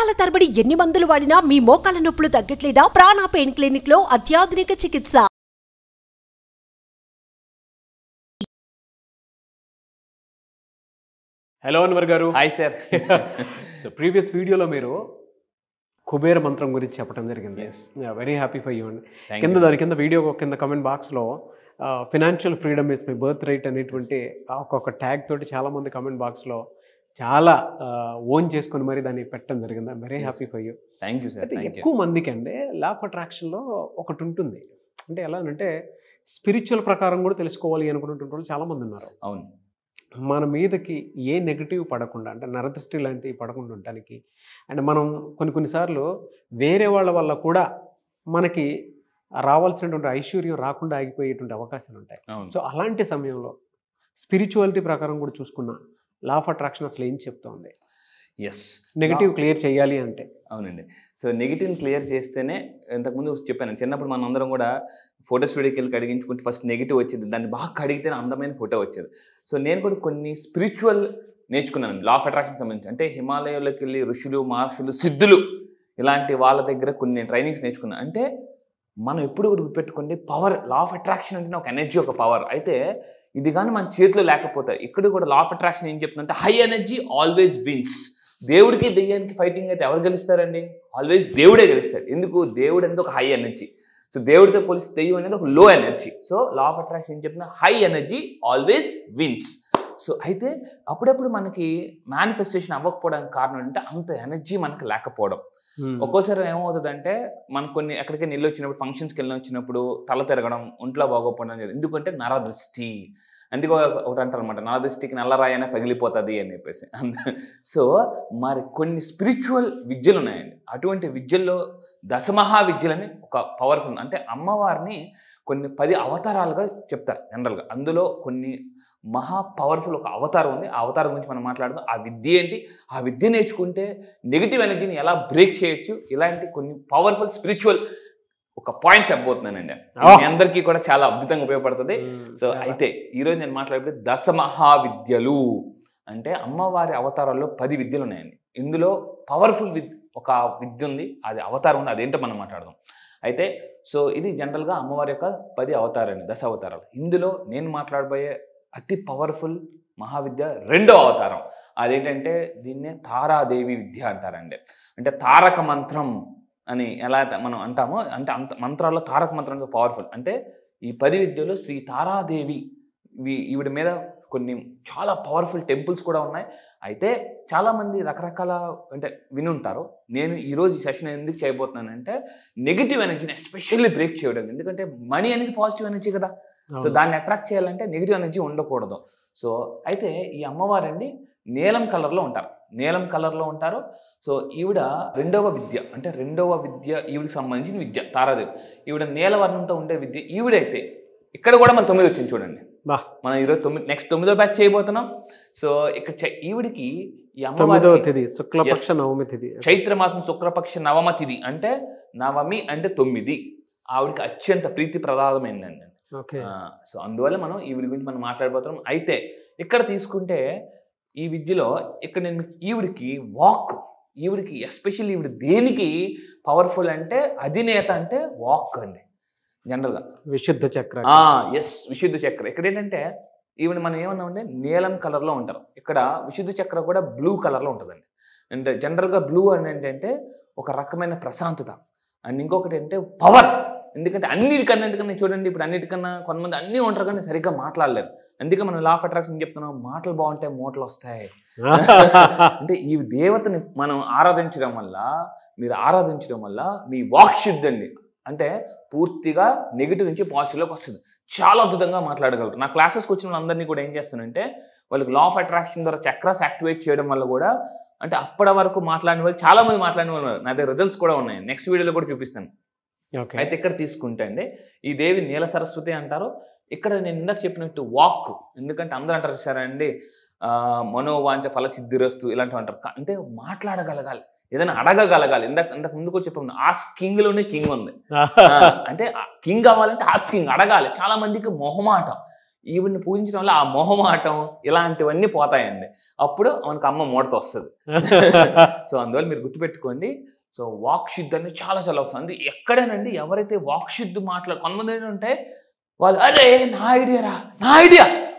సంవత్సరాల తరబడి ఎన్ని మందులు వాడినా మీ మోకాల నొప్పులు తగ్గట్లేదా? ప్రాణ పెయిన్ క్లినిక్ లో అత్యాధునిక చికిత్స. హలో అన్వర్ గారు. Hi sir. సో ప్రీవియస్ వీడియోలో మీరు కుబేర మంత్రం గురించి చెప్పడం జరిగింది. వెరీ హ్యాపీ ఫర్ యూ అండి. దాని కింద వీడియో కింద కమెంట్ బాక్స్లో financial freedom is my birth right అనేటువంటి ఒక్కొక్క ట్యాగ్ తోటి చాలామంది కమెంట్ బాక్స్లో చాలా ఓన్ చేసుకుని మరి దాన్ని పెట్టడం జరిగింది. Very happy for you. Thank you sir. అయితే ఎక్కువ మందికి అండి లా ఆఫ్ అట్రాక్షన్లో ఒకటి ఉంటుంది. అంటే ఎలా అంటే స్పిరిచువల్ ప్రకారం కూడా తెలుసుకోవాలి అనుకున్నటువంటి వాళ్ళు చాలామంది ఉన్నారు. అవును. మన మీదకి ఏ నెగిటివ్ పడకుండా, అంటే నరదృష్టి లాంటివి పడకుండా ఉండటానికి, అండ్ మనం కొన్నిసార్లు వేరే వాళ్ళ వల్ల కూడా మనకి రావాల్సినటువంటి ఐశ్వర్యం రాకుండా ఆగిపోయేటువంటి అవకాశాలు ఉంటాయి. సో అలాంటి సమయంలో స్పిరిచువాలిటీ ప్రకారం కూడా చూసుకున్న లా ఆఫ్ అట్రాక్షన్ అసలు ఏం చెప్తోంది? ఎస్, నెగిటివ్ క్లియర్ చేయాలి అంటే. అవునండి. సో నెగిటివ్ని క్లియర్ చేస్తేనే, ఇంతకుముందు చెప్పాను, చిన్నప్పుడు మనం అందరం కూడా ఫోటో స్టూడియోకి వెళ్ళి కడిగించుకుంటే ఫస్ట్ నెగిటివ్ వచ్చేది, దాన్ని బాగా కడిగితేనే అందమైన ఫోటో వచ్చేది. సో నేను కూడా కొన్ని స్పిరిచువల్ నేర్చుకున్నాను లా ఆఫ్ అట్రాక్షన్ సంబంధించి. అంటే హిమాలయాల్లోకి వెళ్ళి ఋషులు, మహర్షులు, సిద్ధులు ఇలాంటి వాళ్ళ దగ్గర కొన్ని నేను ట్రైనింగ్స్ నేర్చుకున్నాను. అంటే మనం ఎప్పుడు కూడా గుర్తుపెట్టుకోండి, పవర్, లా ఆఫ్ అట్రాక్షన్ అంటే ఒక ఎనర్జీ, ఒక పవర్. అయితే ఇది కానీ మన చేతిలో లేకపోతే, ఇక్కడ కూడా లా ఆఫ్ అట్రాక్షన్ ఏం చెప్తుందంటే హై ఎనర్జీ ఆల్వేస్ విన్స్. దేవుడికి దెయ్యానికి ఫైటింగ్ అయితే ఎవరు గెలుస్తారండి? ఆల్వేస్ దేవుడే గెలుస్తారు. ఎందుకు? దేవుడు అనేది ఒక హై ఎనర్జీ. సో దేవుడితో పోలిస్తే దెయ్యం అనేది ఒక low energy. So law of attraction ఏం చెప్పిన high energy always wins. So అయితే అప్పుడప్పుడు మనకి మేనిఫెస్టేషన్ అవ్వకపోవడానికి కారణం అంటే అంత ఎనర్జీ మనకు లేకపోవడం. ఒక్కోసారి ఏమవుతుందంటే మనకు కొన్ని ఎక్కడికి నీళ్ళు వచ్చినప్పుడు, ఫంక్షన్స్కి వెళ్ళి వచ్చినప్పుడు తల తిరగడం, ఒంట్లో బాగోపోవడం జరిగింది. ఎందుకంటే నరదృష్టి. అందుకే ఒకటి అంటారు అనమాట, నరదృష్టికి నల్లరాయనే పగిలిపోతుంది అని చెప్పేసి. సో మరి కొన్ని స్పిరిచువల్ విద్యలు ఉన్నాయండి. అటువంటి విద్యల్లో దశమహా విద్యలని ఒక పవర్ఫుల్, అంటే అమ్మవారిని కొన్ని 10 అవతారాలుగా చెప్తారు జనరల్గా. అందులో కొన్ని మహా పవర్ఫుల్ ఒక అవతారం ఉంది. ఆ అవతారం గురించి మనం మాట్లాడుతాం. ఆ విద్య ఏంటి, ఆ విద్య నేర్చుకుంటే నెగిటివ్ ఎనర్జీని ఎలా బ్రేక్ చేయొచ్చు, ఇలాంటి కొన్ని పవర్ఫుల్ స్పిరిచువల్ ఒక పాయింట్ చెప్పబోతున్నానండి. మీ అందరికీ కూడా చాలా అద్భుతంగా ఉపయోగపడుతుంది. సో అయితే ఈరోజు నేను మాట్లాడే దశమహావిద్యలు అంటే అమ్మవారి అవతారాల్లో 10 విద్యలు ఉన్నాయండి. ఇందులో పవర్ఫుల్ ఒక విద్య ఉంది, అది అవతారం ఉంది. అదేంటో మనం మాట్లాడదాం. అయితే సో ఇది జనరల్గా అమ్మవారి యొక్క 10 అవతారాలు, 10 అవతారాలు. ఇందులో నేను మాట్లాడబోయే అతి పవర్ఫుల్ మహావిద్య 2వ అవతారం. అదేంటంటే దీన్నే తారాదేవి విద్య అంటారండి. అంటే తారక మంత్రం అని ఎలా మనం అంటామో, అంటే అంత మంత్రాల్లో తారక మంత్రం పవర్ఫుల్. అంటే ఈ 10 విద్యలో శ్రీ తారాదేవి, ఈవిడ మీద కొన్ని చాలా పవర్ఫుల్ టెంపుల్స్ కూడా ఉన్నాయి. అయితే చాలామంది రకరకాల అంటే వినుంటారు. నేను ఈరోజు ఈ సెషన్ ఎందుకు చేయబోతున్నానంటే నెగిటివ్ ఎనర్జీని ఎస్పెషల్లీ బ్రేక్ చేయడం. ఎందుకంటే మనీ అనేది పాజిటివ్ ఎనర్జీ కదా. సో దాన్ని అట్రాక్ట్ చేయాలంటే నెగిటివ్ ఎనర్జీ ఉండకూడదు. సో అయితే ఈ అమ్మవారండి నీలం కలర్లో ఉంటారు. నీలం కలర్లో ఉంటారు. సో ఈవిడ 2వ విద్య, అంటే 2వ విద్య ఈవిడికి సంబంధించిన విద్య తారాదేవి. ఈవిడ నీలవర్ణంతో ఉండే విద్య ఈవిడైతే. ఇక్కడ కూడా మన 9 వచ్చింది చూడండి. మనం ఈరోజు నెక్స్ట్ 9వ బ్యాచ్ చేయబోతున్నాం. సో ఇక్కడ ఈవిడికి ఈ అమ్మవారి శుక్లపక్ష నవమి తిథి, చైత్రమాసం శుక్లపక్ష నవమ తిథి, అంటే నవమి అంటే 9, ఆవిడికి అత్యంత ప్రీతి ప్రదాదమైందండి. సో అందువల్ల మనం ఈవిడి గురించి మనం మాట్లాడబోతున్నాం. అయితే ఇక్కడ తీసుకుంటే ఈ విద్యలో ఇక్కడ నేను ఈవిడికి వాక్, ఈవిడికి ఎస్పెషల్లీ ఈవిడ దేనికి పవర్ఫుల్ అంటే అధినేత అంటే వాక్ అండి. జనరల్గా విశుద్ధ చక్ర. ఎస్, విశుద్ధ చక్ర. ఇక్కడ ఏంటంటే ఈవిడ మనం ఏమన్నామంటే నీలం కలర్లో ఉంటారు. ఇక్కడ విశుద్ధ చక్ర కూడా బ్లూ కలర్లో ఉంటుందండి. అంటే జనరల్గా బ్లూ అని ఏంటంటే ఒక రకమైన ప్రశాంతత, అండ్ ఇంకొకటి అంటే పవర్. ఎందుకంటే అన్నిటికన్నా చూడండి, ఇప్పుడు అన్నిటికన్నా కొంతమంది అన్నీ ఉంటారు కానీ సరిగ్గా మాట్లాడలేరు. అందుకే మనం లా ఆఫ్ అట్రాక్షన్ చెప్తున్నాం, మాటలు బాగుంటాయి మూటలు వస్తాయి. అంటే ఈ దేవతని మనం ఆరాధించడం వల్ల, మీరు ఆరాధించడం వల్ల మీ వాక్ శుద్ధి అండి. అంటే పూర్తిగా నెగిటివ్ నుంచి పాజిటివ్లోకి వస్తుంది. చాలా అద్భుతంగా మాట్లాడగలరు. నా క్లాసెస్కి వచ్చిన వాళ్ళందరినీ కూడా ఏం చేస్తానంటే వాళ్ళకి లా ఆఫ్ అట్రాక్షన్ ద్వారా చక్రాస్ యాక్టివేట్ చేయడం వల్ల కూడా, అంటే అప్పటి వరకు మాట్లాడిన వాళ్ళు చాలా మంది మాట్లాడిన వాళ్ళు నా దగ్గర రిజల్ట్స్ కూడా ఉన్నాయి. నెక్స్ట్ వీడియోలో కూడా చూపిస్తాను. అయితే ఇక్కడ తీసుకుంటే అండి ఈ దేవి నీల సరస్వతి అంటారు. ఇక్కడ నేను ఇందాక చెప్పినట్టు వాక్, ఎందుకంటే అందరూ అంటారు సరే అండి మనోవాంఛ ఫలసిద్ధిరస్తు ఇలాంటివి అంటారు. అంటే మాట్లాడగలగాలి, ఏదైనా అడగగలగాలి. ఇంతకు ముందు కూడా చెప్పాము, ఆస్కింగ్లోనే కింగ్ ఉంది. అంటే కింగ్ అవ్వాలంటే ఆస్కింగ్, అడగాలి. చాలా మందికి మొహమాటం, ఈవిడ్ని పూజించడం వల్ల ఆ మొహమాటం ఇలాంటివన్నీ పోతాయండి. అప్పుడు మనకు అమ్మ మూడత వస్తుంది. సో అందువల్ల మీరు గుర్తుపెట్టుకోండి. సో వాక్శుద్ధి అనేది చాలా చాలా అవసరం. అంటే ఎక్కడేనండి ఎవరైతే వాక్శుద్ధి కొంతమంది ఏంటంటే వాళ్ళు అరే నా ఐడియా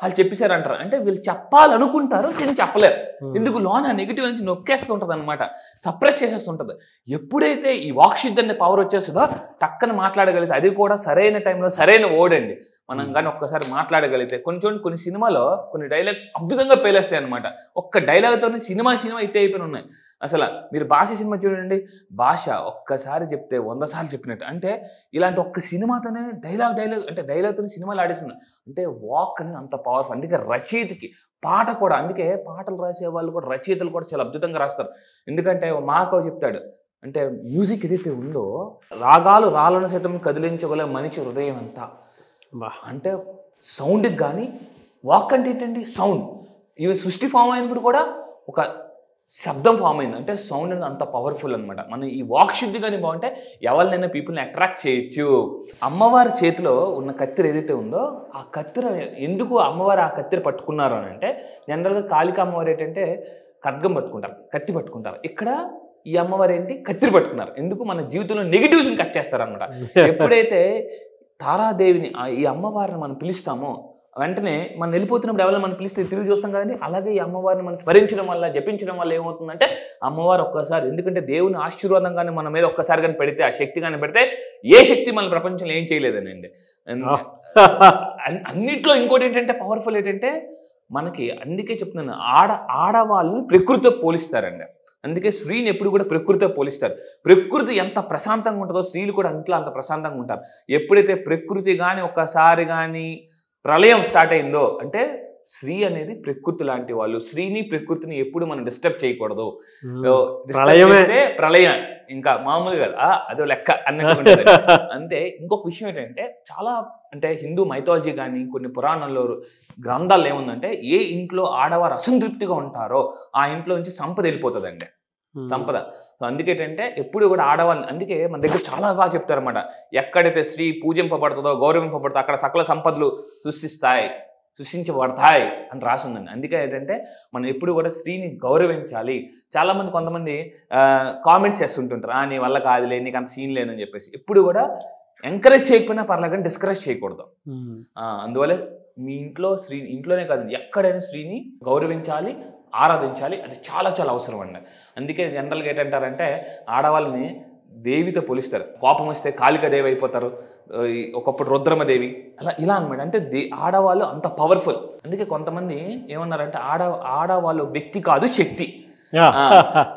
వాళ్ళు చెప్పేశారంటారు. అంటే వీళ్ళు చెప్పాలనుకుంటారు కానీ చెప్పలేరు. ఎందుకు లోన నెగిటివ్ నుంచి నొక్కేస్తుంటది అనమాట, సప్రెస్ చేసేస్తుంటది. ఎప్పుడైతే ఈ వాక్శుద్ధి అనే పవర్ వచ్చేస్తుందో టక్కన మాట్లాడగలిగితే, అది కూడా సరైన టైంలో సరైన ఓడండి. మనం కానీ ఒక్కసారి మాట్లాడగలిగితే కొన్ని సినిమాలో కొన్ని డైలాగ్స్ అద్భుతంగా పేలేస్తాయి అనమాట. ఒక్క డైలాగ్తోనే సినిమా హిట్ అయిపోయిన ఉన్నాయి. అసలు మీరు భాష సినిమా చూడండి, భాష ఒక్కసారి చెప్తే 100 సార్లు చెప్పినట్టు. అంటే ఇలాంటి ఒక్క సినిమాతోనే డైలాగ్ అంటే డైలాగ్తోనే సినిమాలు ఆడేస్తున్నాయి. అంటే వాక్ అనేది అంత పవర్ఫుల్. అందుకే రచయితకి పాట కూడా, అందుకే పాటలు రాసే వాళ్ళు కూడా రచయితలు కూడా చాలా అద్భుతంగా రాస్తారు. ఎందుకంటే మాకు చెప్తాడు, అంటే మ్యూజిక్ ఏదైతే ఉందో రాగాలు రాళ్ళను సైతం కదిలించగల మనిషి హృదయం అంతా. అంటే సౌండ్కి కానీ వాక్ అంటే ఏంటండి సౌండ్. ఇవి సృష్టి ఫామ్ అయినప్పుడు కూడా ఒక శబ్దం ఫామ్ అయింది. అంటే సౌండ్ అనేది అంత పవర్ఫుల్ అనమాట. మనం ఈ వాక్ శుద్ధి కానీ బాగుంటే ఎవరినైనా పీపుల్ని అట్రాక్ట్ చేయొచ్చు. అమ్మవారి చేతిలో ఉన్న కత్తిర ఏదైతే ఉందో ఆ కత్తిర ఎందుకు అమ్మవారు ఆ కత్తిర పట్టుకున్నారు అని అంటే, జనరల్గా కాళిక అమ్మవారు ఏంటంటే ఖడ్గం పట్టుకుంటారు, కత్తి పట్టుకుంటారు. ఇక్కడ ఈ అమ్మవారు ఏంటి కత్తిర పట్టుకున్నారు. ఎందుకు మన జీవితంలో నెగిటివ్స్ని కట్ చేస్తారనమాట. ఎప్పుడైతే తారాదేవిని ఈ అమ్మవారిని మనం పిలుస్తామో వెంటనే మనం వెళ్ళిపోతున్నప్పుడు ఎవరైనా మనం పిలిస్తే తిరిగి చూస్తాం కదండి. అలాగే ఈ అమ్మవారిని మనం స్మరించడం వల్ల, జపించడం వల్ల ఏమవుతుందంటే అమ్మవారు ఒక్కసారి, ఎందుకంటే దేవుని ఆశీర్వాదం కానీ మన మీద ఒక్కసారి కానీ పెడితే, ఆ శక్తి కానీ పెడితే ఏ శక్తి మన ప్రపంచంలో ఏం చేయలేదనండి. అన్నిట్లో ఇంకోటి ఏంటంటే పవర్ఫుల్ ఏంటంటే మనకి, అందుకే చెప్తున్నాను, ఆడవాళ్ళని ప్రకృతితో పోలిస్తారండి. అందుకే స్త్రీని ఎప్పుడు కూడా ప్రకృతితో పోలిస్తారు. ప్రకృతి ఎంత ప్రశాంతంగా ఉంటుందో స్త్రీలు కూడా ఇంట్లో అంత ప్రశాంతంగా ఉంటారు. ఎప్పుడైతే ప్రకృతి కానీ ఒక్కసారి కానీ ప్రళయం స్టార్ట్ అయిందో, అంటే స్త్రీ అనేది ప్రకృతి లాంటి వాళ్ళు. స్త్రీని ప్రకృతిని ఎప్పుడు మనం డిస్టర్బ్ చేయకూడదు. ప్రళయం ఇంకా మామూలు కదా, అదో లెక్క అన్నట్టు. అంటే ఇంకొక విషయం ఏంటంటే, చాలా అంటే హిందూ మైథాలజీ కానీ కొన్ని పురాణాల్లో గ్రంథాలు ఏముందంటే, ఏ ఇంట్లో ఆడవారు అసంతృప్తిగా ఉంటారో ఆ ఇంట్లో నుంచి సంపద వెళ్ళిపోతుందండి, సంపద. సో అందుకేంటంటే ఎప్పుడు కూడా ఆడవాళ్ళని, అందుకే మన దగ్గర చాలా బాగా చెప్తారన్నమాట, ఎక్కడైతే స్త్రీ పూజింపబడుతుందో గౌరవింపబడుతుందో అక్కడ సకల సంపదలు సృష్టించబడతాయి అని రాసి ఉందండి. అందుకే ఏంటంటే మనం ఎప్పుడు కూడా స్త్రీని గౌరవించాలి. చాలామంది కొంతమంది కామెంట్స్ చేస్తుంటుంటారు, నీ వల్ల కాదులే, నీకు అంత సీన్ లేదని చెప్పేసి. ఎప్పుడు కూడా ఎంకరేజ్ చేయకపోయినా పర్లేదు కానీ డిస్కరేజ్ చేయకూడదు. అందువల్ల మీ ఇంట్లోనే కాదు ఎక్కడైనా స్త్రీని గౌరవించాలి, ఆరాధించాలి. అది చాలా చాలా అవసరం అండి. అందుకే జనరల్గా ఏంటంటారంటే ఆడవాళ్ళని దేవితో పోలిస్తారు. కోపం వస్తే కాళికాదేవి అయిపోతారు, ఒకప్పుడు రుద్రమదేవి, ఇలా అనమాట. అంటే ఆడవాళ్ళు అంత పవర్ఫుల్. అందుకే కొంతమంది ఏమన్నారంటే ఆడవాళ్ళు వ్యక్తి కాదు శక్తి.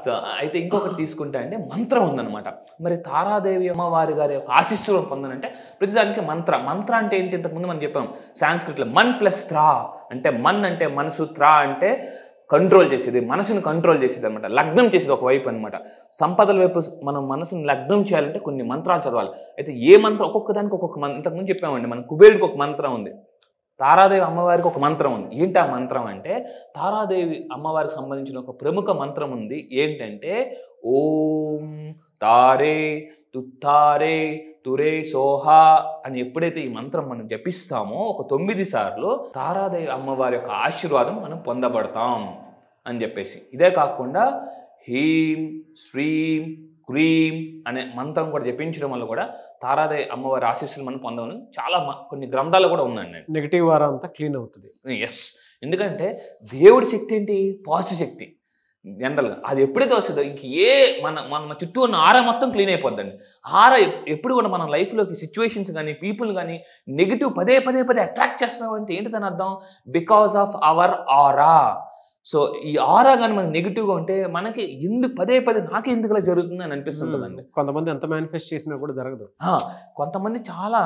సో అయితే ఇంకొకటి తీసుకుంటే అంటే మంత్రం ఉందన్నమాట. మరి తారాదేవి అమ్మవారి గారి యొక్క ఆశీస్సులను పొందనంటే ప్రతిదానికి మంత్ర అంటే ఏంటి, ఇంతకుముందు మనం చెప్పాం సాంస్క్రిట్లో మన్ ప్లస్ త్రా అంటే, మన్ అంటే మనసు, త్రా అంటే కంట్రోల్ చేసేది, మనసును కంట్రోల్ చేసేది అనమాట, లగ్నం చేసేది ఒకవైపు అనమాట. సంపదల వైపు మనం మనసును లగ్నం చేయాలంటే కొన్ని మంత్రాలు చదవాలి. అయితే ఏ మంత్రం, ఒక్కొక్క దానికి ఒక్కొక్క ఇంతకుముందు చెప్పామండి, మన కుబేరుడికి ఒక మంత్రం ఉంది, తారాదేవి అమ్మవారికి ఒక మంత్రం ఉంది. ఏంటి ఆ మంత్రం అంటే, తారాదేవి అమ్మవారికి సంబంధించిన ఒక ప్రముఖ మంత్రం ఉంది. ఏంటంటే ఓం తారే తుత్తారే తురే సోహా అని ఎప్పుడైతే ఈ మంత్రం మనం జపిస్తామో ఒక 9 సార్లు తారాదేవి అమ్మవారి యొక్క ఆశీర్వాదం మనం పొందబడతాం అని చెప్పేసి. ఇదే కాకుండా హీం శ్రీం క్రీం అనే మంత్రం కూడా జపించడం వల్ల కూడా తారాదేవి అమ్మవారి ఆశీస్సులు మనం పొందమని చాలా కొన్ని గ్రంథాలు కూడా ఉందండి. నెగిటివ్ వారా అంతా క్లీన్ అవుతుంది. ఎస్, ఎందుకంటే దేవుడి శక్తి ఏంటి, పాజిటివ్ శక్తి. జనరల్గా అది ఎప్పుడైతే వస్తుందో ఇంక మన చుట్టూ ఉన్న ఆరా మొత్తం క్లీన్ అయిపోద్దండి. ఆరా ఎప్పుడు కూడా మన లైఫ్లోకి సిచ్యువేషన్స్ కానీ పీపుల్ కానీ నెగిటివ్ పదే అట్రాక్ట్ చేస్తున్నాం అంటే ఏంటి దాని అర్థం, because of our aura. So ఈ ఆరా కానీ మనకి నెగిటివ్గా ఉంటే మనకి పదే నాకే ఎందుకు ఇలా జరుగుతుంది అని అనిపిస్తుంటుందండి. కొంతమంది ఎంత మేనిఫెస్ట్ చేసినా కూడా జరగదు. కొంతమంది చాలా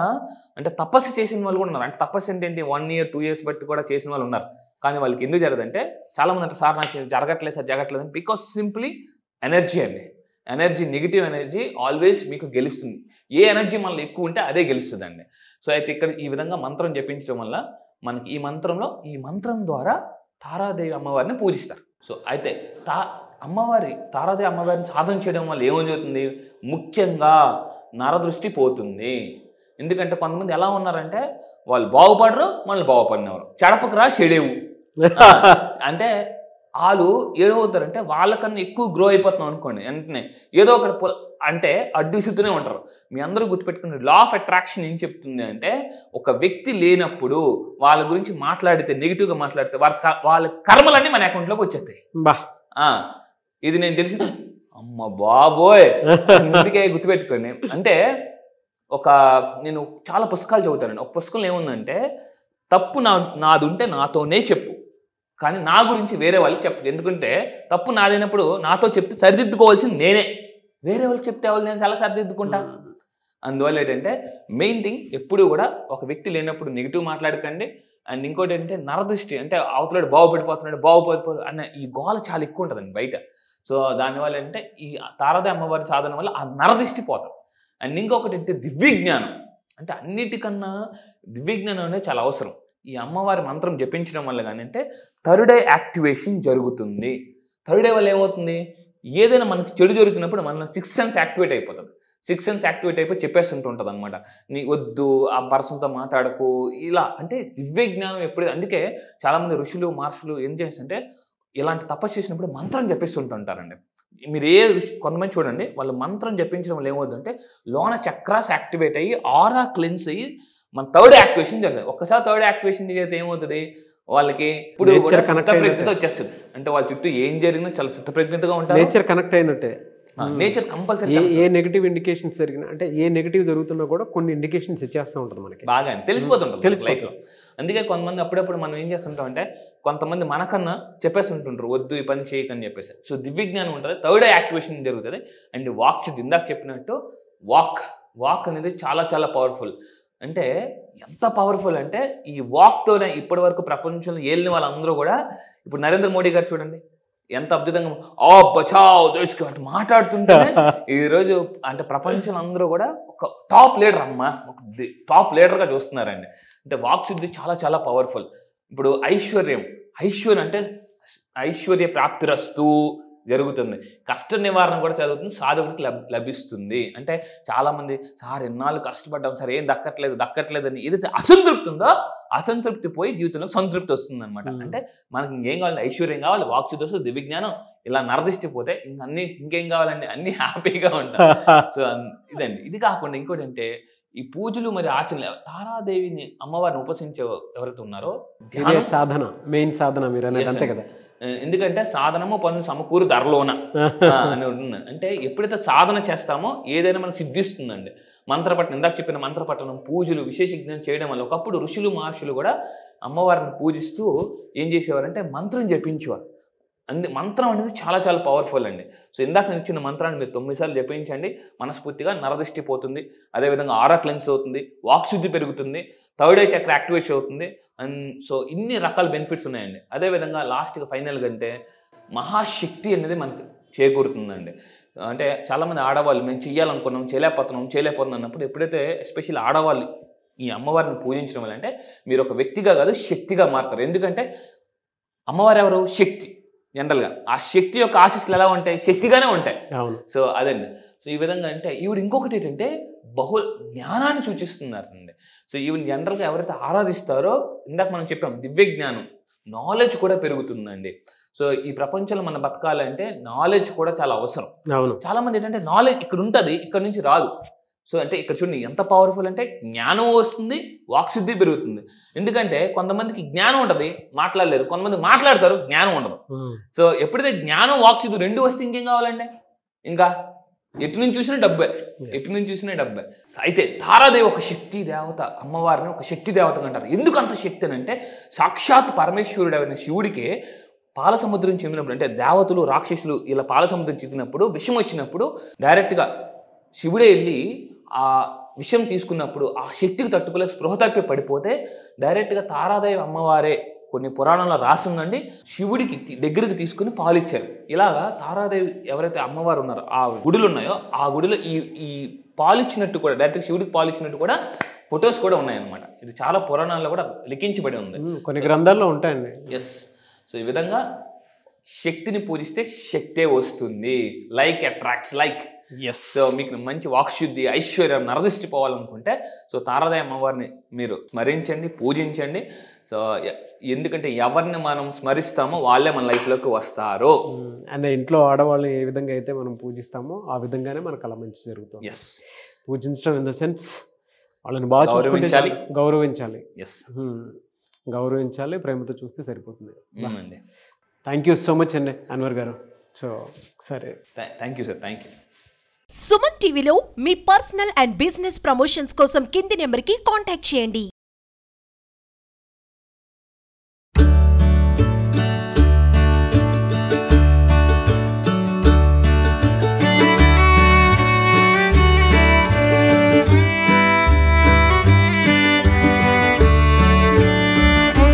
అంటే తపస్సు చేసిన వాళ్ళు కూడా ఉన్నారు. అంటే తపస్సు ఏంటంటే 1 year 2 years బట్టి కూడా చేసిన వాళ్ళు ఉన్నారు. కానీ వాళ్ళకి ఎందుకు జరగదంటే, చాలామంది అంటే సార్ నాకు జరగట్లేదు అని, బికాస్ సింప్లీ ఎనర్జీ అండి. ఎనర్జీ, నెగిటివ్ ఎనర్జీ ఆల్వేస్ మీకు గెలుస్తుంది. ఏ ఎనర్జీ మనలో ఎక్కువ ఉంటే అదే గెలుస్తుందండి. సో అయితే ఇక్కడ ఈ విధంగా మంత్రం జపించడం వల్ల మనకి ఈ మంత్రం ద్వారా తారాదేవి అమ్మవారిని పూజిస్తారు. సో అయితే తారాదేవి అమ్మవారిని సాధన చేయడం వల్ల ఏమవుతుంది, ముఖ్యంగా నరదృష్టి పోతుంది. ఎందుకంటే కొంతమంది ఎలా ఉన్నారంటే వాళ్ళు బాగుపడరు, మనల్ని బాగుపడినవారు, చెడపకురా చెడేవు. అంటే వాళ్ళు ఏమవుతారంటే వాళ్ళకన్నా ఎక్కువ గ్రో అయిపోతున్నాం అనుకోండి, వెంటనే ఏదో ఒక అంటే అడ్డుసుతూనే ఉంటారు. మీ అందరూ గుర్తుపెట్టుకుని లా ఆఫ్ అట్రాక్షన్ ఏం చెప్తుంది అంటే, ఒక వ్యక్తి లేనప్పుడు వాళ్ళ గురించి మాట్లాడితే, నెగిటివ్గా మాట్లాడితే వాళ్ళ కర్మలన్నీ మన అకౌంట్లోకి వచ్చేస్తాయి. ఇది నేను తెలిసి అమ్మ బాబోయ్ అందుకే గుర్తుపెట్టుకోండి. అంటే నేను చాలా పుస్తకాలు చదువుతానండి. ఒక పుస్తకంలో ఏముందంటే, తప్పు నాది ఉంటే నాతోనే చెప్పు, కానీ నా గురించి వేరే వాళ్ళకి చెప్పు. ఎందుకంటే తప్పు నాదైనప్పుడు నాతో చెప్తే సరిదిద్దుకోవాల్సింది నేనే, వేరే వాళ్ళకి చెప్తే వాళ్ళు నేను చాలా సరిదిద్దుకుంటా. అందువల్ల ఏంటంటే మెయిన్ థింగ్ ఎప్పుడు కూడా ఒక వ్యక్తి లేనప్పుడు నెగిటివ్ మాట్లాడకండి. అండ్ ఇంకోటి ఏంటంటే నరదృష్టి, అంటే అవతలాడు బాగుపడిపోతున్నాడు అన్న ఈ గోల చాలా ఎక్కువ ఉంటుందండి బయట. సో దానివల్ల అంటే ఈ తారాదేవి అమ్మవారి సాధన వల్ల ఆ నరదృష్టి పోతాం. అండ్ ఇంకొకటి అంటే దివ్యజ్ఞానం, అంటే అన్నిటికన్నా దివ్యజ్ఞానం అనేది చాలా అవసరం. ఈ అమ్మవారి మంత్రం జపించడం వల్ల కానీ అంటే థర్డ్ ఐ యాక్టివేషన్ జరుగుతుంది. థర్డ్ ఐ వల్ల ఏమవుతుంది, ఏదైనా మనకి చెడు జరుగుతున్నప్పుడు మన 6th సెన్స్ యాక్టివేట్ అయిపోతుంది. 6th సెన్స్ యాక్టివేట్ అయిపోయి చెప్పేస్తుంటూ ఉంటుంది అనమాట, నీ వద్దు ఆ పర్సన్తో మాట్లాడకు ఇలా. అంటే దివ్య జ్ఞానం ఎప్పుడు, అందుకే చాలామంది ఋషులు మహర్షులు ఏం చేస్తుంటే ఇలాంటి తపస్సు చేసినప్పుడు మంత్రం జపిస్తుంటుంటారండి. మీరు కొంతమంది చూడండి, వాళ్ళు మంత్రం జపించడం వల్ల ఏమవుతుందంటే లోన చక్రాస్ యాక్టివేట్ అయ్యి ఆరా క్లెన్స్ అయ్యి మన థర్డ్ యాక్టివేషన్ జరుగుతుంది. ఒక్కసారి థర్డ్ యాక్టివేషన్ జరిగితే ఏమవుతుంది, వాళ్ళకి ఇప్పుడు చిత్తప్రజ్ఞత వచ్చేస్తుంది. అంటే వాళ్ళ చుట్టూ ఏం జరిగినా చాలా చిత్తప్రజ్ఞతగా ఉంటారు, నేచర్ కనెక్ట్ అయినట్టే. నేచర్ కంపల్సరీ ఏ నెగిటివ్ ఇండికేషన్స్ జరిగినా, అంటే ఏ నెగిటివ్ జరుగుతున్నా కూడా కొన్ని ఇండికేషన్స్ ఇచ్చేస్తూ ఉంటుంది మనకి, బాగా తెలిసిపోతుంటుంది లైఫ్లో. అందుకే కొంతమంది అప్పుడప్పుడు మనం ఏం చేస్తుంటాం అంటే, కొంతమంది మనకన్నా చెప్పేస్తుంటుంటారు వద్దు ఈ పని చేయకని చెప్పేసి. సో దివ్యజ్ఞానం ఉంటుంది, థర్డ్ యాక్టివేషన్ జరుగుతుంది. అండ్ వాక్ సిద్ధి, ఇందాక చెప్పినట్టు వాక్ అనేది చాలా చాలా పవర్ఫుల్. అంటే ఎంత పవర్ఫుల్ అంటే ఈ వాక్తోనే ఇప్పటి వరకు ప్రపంచంలో ఏలిన వాళ్ళందరూ కూడా, ఇప్పుడు నరేంద్ర మోడీ గారు చూడండి ఎంత అద్భుతంగా బచావ్ దేశ్కి అంటే మాట్లాడుతుంటే ఈరోజు అంటే ప్రపంచంలో అందరూ కూడా ఒక టాప్ లీడర్ ఒక టాప్ లీడర్గా చూస్తున్నారండి. అంటే వాక్ సిద్ధి చాలా చాలా పవర్ఫుల్. ఇప్పుడు ఐశ్వర్యం అంటే ఐశ్వర్య ప్రాప్తిరస్తు జరుగుతుంది, కష్ట నివారణ కూడా జరుగుతుంది, సాధకుడికి లభిస్తుంది. అంటే చాలామంది సార్ ఎన్నాళ్ళు కష్టపడ్డాం సార్ ఏం దక్కట్లేదు అని ఏదైతే అసంతృప్తి ఉందో అసంతృప్తి పోయి జీవితంలో సంతృప్తి వస్తుంది అనమాట. అంటే మనకి ఇంకేం కావాలి, ఐశ్వర్యం కావాలి, వాక్సిద్ధి వస్తుంది, దివ్యజ్ఞానం, ఇలా నరదిష్టి పోతే ఇంకేం కావాలండి, అన్ని హ్యాపీగా ఉంటాం. సో ఇదండి. ఇది కాకుండా ఇంకోటి అంటే ఈ పూజలు మరి ఆచరణ, తారాదేవిని అమ్మవారిని ఉపసించే ఎవరైతే ఉన్నారో సాధన, మెయిన్ సాధన మీరు అనేది అంతే కదా. ఎందుకంటే సాధనము పనులు సమకూరు ధరలోన అని ఉంటుంది. అంటే ఎప్పుడైతే సాధన చేస్తామో ఏదైనా మనకు సిద్ధిస్తుందండి. మంత్రపఠనం, ఇందాక చెప్పిన మంత్రపఠనం, పూజలు, విశేష యజ్ఞం చేయడం వల్ల ఒకప్పుడు ఋషులు మహర్షులు కూడా అమ్మవారిని పూజిస్తూ ఏం చేసేవారంటే మంత్రం జపించేవారు. మంత్రం అనేది చాలా చాలా పవర్ఫుల్ అండి. సో ఇందాక నేను ఇచ్చిన మంత్రాన్ని మీరు 9 సార్లు జపించండి, మనస్ఫూర్తిగా నరదృష్టి పోతుంది, అదేవిధంగా ఆరా క్లెన్స్ అవుతుంది, వాక్శుద్ధి పెరుగుతుంది, థర్డ్ ఐ చక్ర యాక్టివేట్ అవుతుంది. అండ్ సో ఇన్ని రకాల బెనిఫిట్స్ ఉన్నాయండి. అదేవిధంగా లాస్ట్గా ఫైనల్గా అంటే మహాశక్తి అనేది మనకు చేకూరుతుందండి. అంటే చాలామంది ఆడవాళ్ళు మేము చెయ్యాలనుకున్నాం చేయలేకపోతున్నాం అన్నప్పుడు, ఎప్పుడైతే ఎస్పెషల్లీ ఆడవాళ్ళు ఈ అమ్మవారిని పూజించడం వల్ల అంటే మీరు ఒక వ్యక్తిగా కాదు శక్తిగా మారుతారు. ఎందుకంటే అమ్మవారు ఎవరు, శక్తి. జనరల్గా ఆ శక్తి యొక్క ఆశీస్సులు ఎలా ఉంటాయి, శక్తిగానే ఉంటాయి. సో అదండి. సో ఈ విధంగా అంటే ఈవిడ ఇంకొకటి ఏంటంటే జ్ఞానాన్ని సూచిస్తున్నారండి. సో ఈవిడ జనరల్గా ఎవరైతే ఆరాధిస్తారో, ఇందాక మనం చెప్పాం దివ్య జ్ఞానం, నాలెడ్జ్ కూడా పెరుగుతుందండి. సో ఈ ప్రపంచంలో మనం బతకాలంటే నాలెడ్జ్ కూడా చాలా అవసరం. చాలా మంది ఏంటంటే నాలెడ్జ్ ఇక్కడ ఉంటుంది, ఇక్కడ నుంచి రాదు. సో అంటే ఇక్కడ చూడండి ఎంత పవర్ఫుల్ అంటే జ్ఞానం వస్తుంది, వాక్సిద్ధి పెరుగుతుంది. ఎందుకంటే కొంతమందికి జ్ఞానం ఉంటుంది, మాట్లాడలేరు, కొంతమంది మాట్లాడతారు, జ్ఞానం ఉండదు. సో ఎప్పుడైతే జ్ఞానం వాక్సిద్ధి రెండు వస్తే ఇంకేం కావాలండి, ఇంకా ఎటు నుంచి చూసినా డబ్బే. అయితే తారాదేవి ఒక శక్తి దేవత, అమ్మవారిని ఒక శక్తి దేవతగా అంటారు. ఎందుకు అంత శక్తి అని అంటే, సాక్షాత్ పరమేశ్వరుడు అయిన శివుడికి పాల సముద్రం చెందినప్పుడు, అంటే దేవతలు రాక్షసులు ఇలా పాల సముద్రం చెందినప్పుడు విషం వచ్చినప్పుడు డైరెక్ట్గా శివుడే వెళ్ళి ఆ విషయం తీసుకున్నప్పుడు ఆ శక్తికి తట్టుకోలేక స్పృహ తప్పి పడిపోతే డైరెక్ట్గా తారాదేవి అమ్మవారే కొన్ని పురాణాల్లో రాసిందండి, శివుడికి దగ్గరికి తీసుకుని పాలిచ్చారు. ఇలాగా తారాదేవి ఎవరైతే అమ్మవారు ఉన్నారో ఆ గుడులు ఉన్నాయో ఆ గుడిలో ఈ పాలిచ్చినట్టు కూడా, డైరెక్ట్గా శివుడికి పాలిచ్చినట్టు కూడా ఫొటోస్ కూడా ఉన్నాయన్నమాట. ఇది చాలా పురాణాల్లో కూడా లిఖించబడి ఉంది, కొన్ని గ్రంథాల్లో ఉంటాయండి. ఎస్. సో ఈ విధంగా శక్తిని పూజిస్తే శక్తే వస్తుంది. Like attracts like. Yes so మీకు మంచి వాక్శుద్ధి, ఐశ్వర్యం, నరదృష్టి పోవాలనుకుంటే సో తారాదేవి అమ్మవారిని మీరు స్మరించండి, పూజించండి. సో ఎందుకంటే ఎవరిని మనం స్మరిస్తామో వాళ్ళే మన లైఫ్లోకి వస్తారు. అండ్ ఇంట్లో ఆడవాళ్ళు ఏ విధంగా అయితే మనం పూజిస్తామో ఆ విధంగానే మనకు అలా మంచి జరుగుతుంది. ఎస్, పూజించడం ఇన్ ద సెన్స్ వాళ్ళని బాగా గౌరవించాలి. గౌరవించాలి, ఎస్ గౌరవించాలి, ప్రేమతో చూస్తే సరిపోతుంది. అండి. థ్యాంక్ యూ సో మచ్ అండి అన్వర్ గారు. సో సరే, thank you sir, thank you. Suman టీవీలో మీ పర్సనల్ అండ్ బిజినెస్ ప్రమోషన్స్ కోసం కింది నెంబర్కి కాంటాక్ట్ చేయండి.